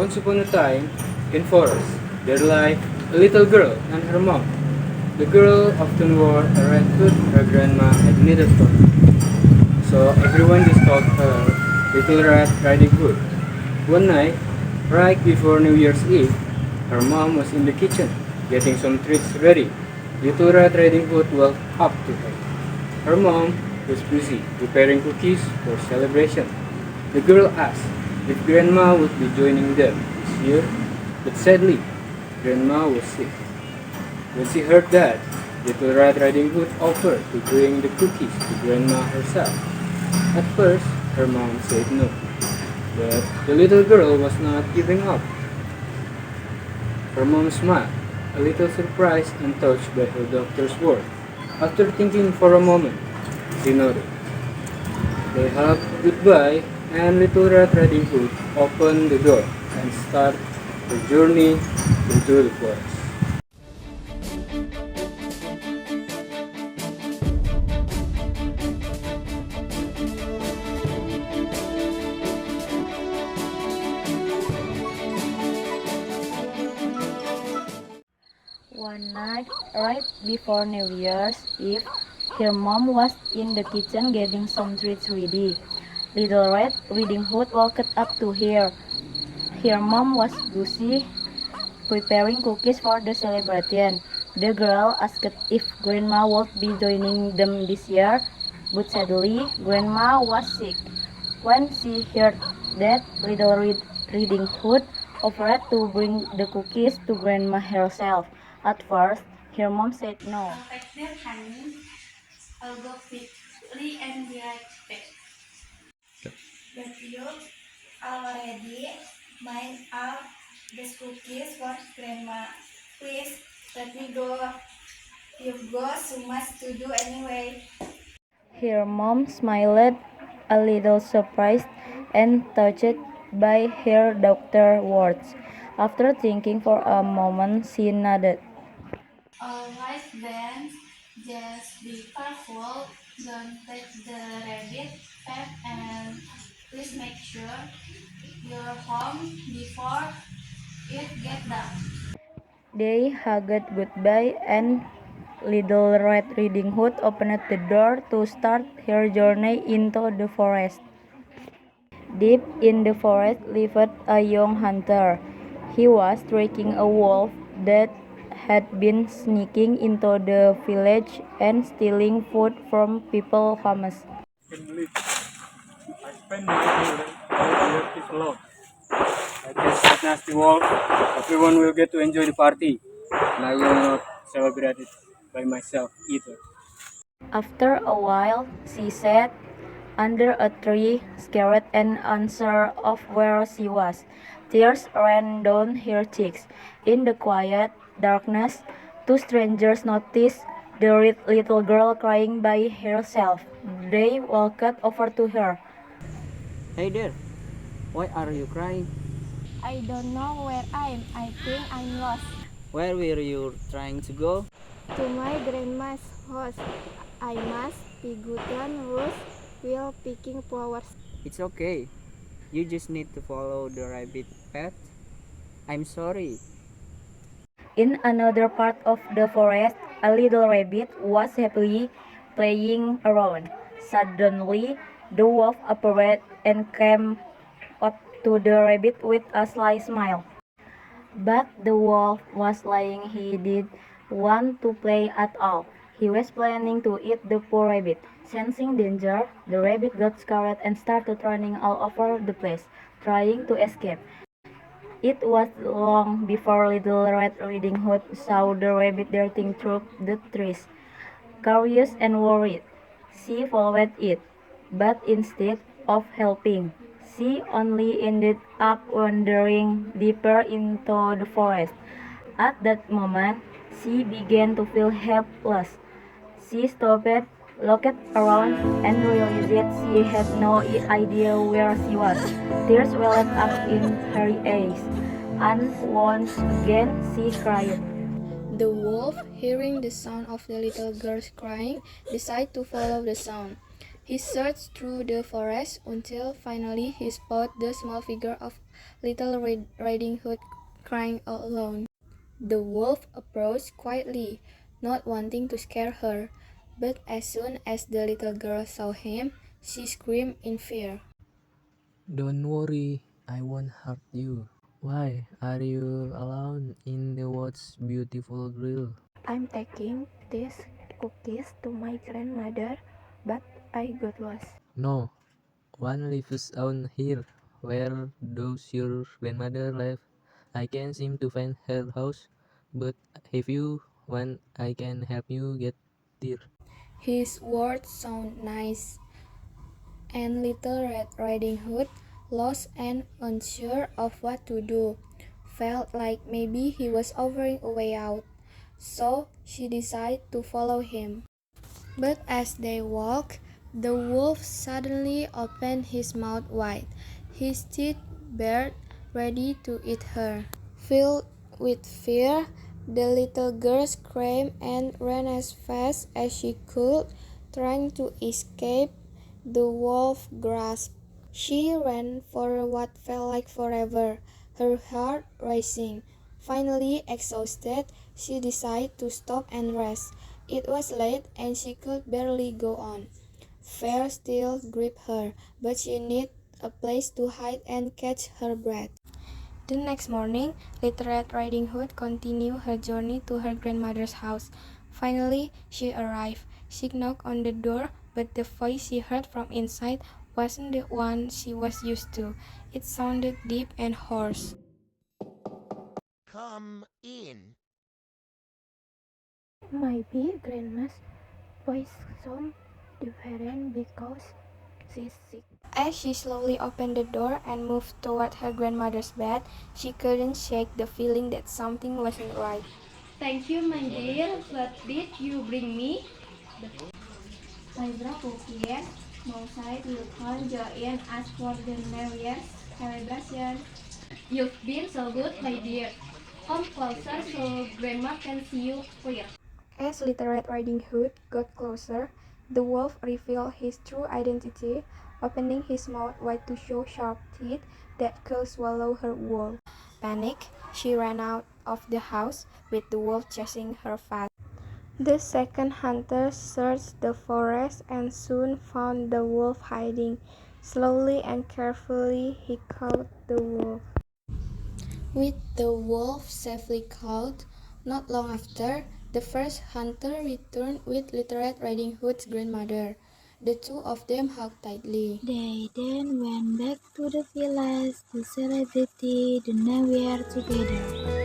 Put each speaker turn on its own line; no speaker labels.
Once upon a time, in forest, there lived a little girl and her mom. The girl often wore a red hood her grandma had knitted for her, so everyone just called her Little Red Riding Hood. One night, right before New Year's Eve, her mom was in the kitchen getting some treats ready. Little Red Riding Hood walked up to her. Her mom was busy preparing cookies for celebration. The girl asked if Grandma would be joining them this year, but sadly, Grandma was sick. When she heard that, Little Red Riding Hood offered to bring the cookies to Grandma herself. At first, her mom said no, but the little girl was not giving up. Her mom smiled, a little surprised and touched by her doctor's word. After thinking for a moment, she nodded. They hugged goodbye, and Little Red Riding Hood opened the door and started her journey into the forest.
One night, right before New Year's Eve, her mom was in the kitchen getting some treats ready. Little Red Riding Hood walked up to her. Her mom was busy preparing cookies for the celebration. The girl asked if Grandma would be joining them this year, but sadly, Grandma was sick. When she heard that, Riding Hood offered to bring the cookies to Grandma herself. At first, her mom said no.
Take there, honey. I'll go quickly and be right back. But you already made up the cookies for Grandma. Please let me go. You've got so much to do anyway.
Her mom smiled, a little surprised and touched by her doctor's words. After thinking for a moment, she nodded.
Alright then, just be careful. Don't take the rabbit pet and please make sure you're home before it gets dark.
They hugged goodbye, and Little Red Riding Hood opened the door to start her journey into the forest. Deep in the forest lived a young hunter. He was tracking a wolf that had been sneaking into the village and stealing food from people's homes.
I can believe I spent my whole year this alone. I guess that nasty wolf, everyone will get to enjoy the party, and I will not celebrate it by myself either.
After a while, she sat under a tree, scared and unsure of where she was. Tears ran down her cheeks. In the quiet darkness, two strangers noticed the little girl crying by herself. They walked over to her.
Hey there, why are you crying?
I don't know where I am. I think I'm lost.
Where were you trying to go?
To my grandma's house. I must be good and Ruth will picking flowers.
It's okay. You just need to follow the rabbit path. I'm sorry.
In another part of the forest, a little rabbit was happily playing around. Suddenly, the wolf appeared and came up to the rabbit with a sly smile. But the wolf was lying. He didn't want to play at all. He was planning to eat the poor rabbit. Sensing danger, the rabbit got scared and started running all over the place, trying to escape. It was long before Little Red Riding Hood saw the rabbit darting through the trees. Curious and worried, she followed it, but instead of helping, she only ended up wandering deeper into the forest. At that moment, she began to feel helpless. She stopped, looked around, and realized that she had no idea where she was. Tears welled up in her eyes, and once again she cried.
The wolf, hearing the sound of the little girl crying, decided to follow the sound. He searched through the forest until finally he spotted the small figure of Little Red Riding Hood crying alone. The wolf approached quietly, not wanting to scare her, but as soon as the little girl saw him, she screamed in fear.
Don't worry, I won't hurt you. Why are you alone in the woods, beautiful girl?
I'm taking these cookies to my grandmother, but I got lost.
No, one lives on here. Where does your grandmother live? I can't seem to find her house, but if you want, I can help you get there.
His words sound nice, and Little Red Riding Hood, lost and unsure of what to do, felt like maybe he was offering a way out. So she decided to follow him. But as they walked, the wolf suddenly opened his mouth wide, his teeth bared, ready to eat her. Filled with fear, the little girl screamed and ran as fast as she could, trying to escape the wolf's grasp. She ran for what felt like forever, her heart racing. Finally, exhausted, she decided to stop and rest. It was late and she could barely go on. Fear still gripped her, but she needed a place to hide and catch her breath. The next morning, Little Red Riding Hood continued her journey to her grandmother's house. Finally, she arrived. She knocked on the door, but the voice she heard from inside wasn't the one she was used to. It sounded deep and hoarse.
Come in.
Maybe Grandma's voice sounds different because she's sick. As she slowly opened the door and moved toward her grandmother's bed, she couldn't shake the feeling that something wasn't right.
Thank you, my dear. What did you bring me?
I brought cookies. Mounside Wilcon Join asked for the New Year's celebration.
You've been so good, my dear. Come closer so Grandma can see you clear.
As Little Red Riding Hood got closer, the wolf revealed his true identity, opening his mouth wide to show sharp teeth that could swallow her whole. Panicked, she ran out of the house, with the wolf chasing her fast. The second hunter searched the forest and soon found the wolf hiding. Slowly and carefully, he caught the wolf. With the wolf safely caught, not long after, the first hunter returned with Little Red Riding Hood's grandmother. The two of them hugged tightly.
They then went back to the village to celebrate the New Year together.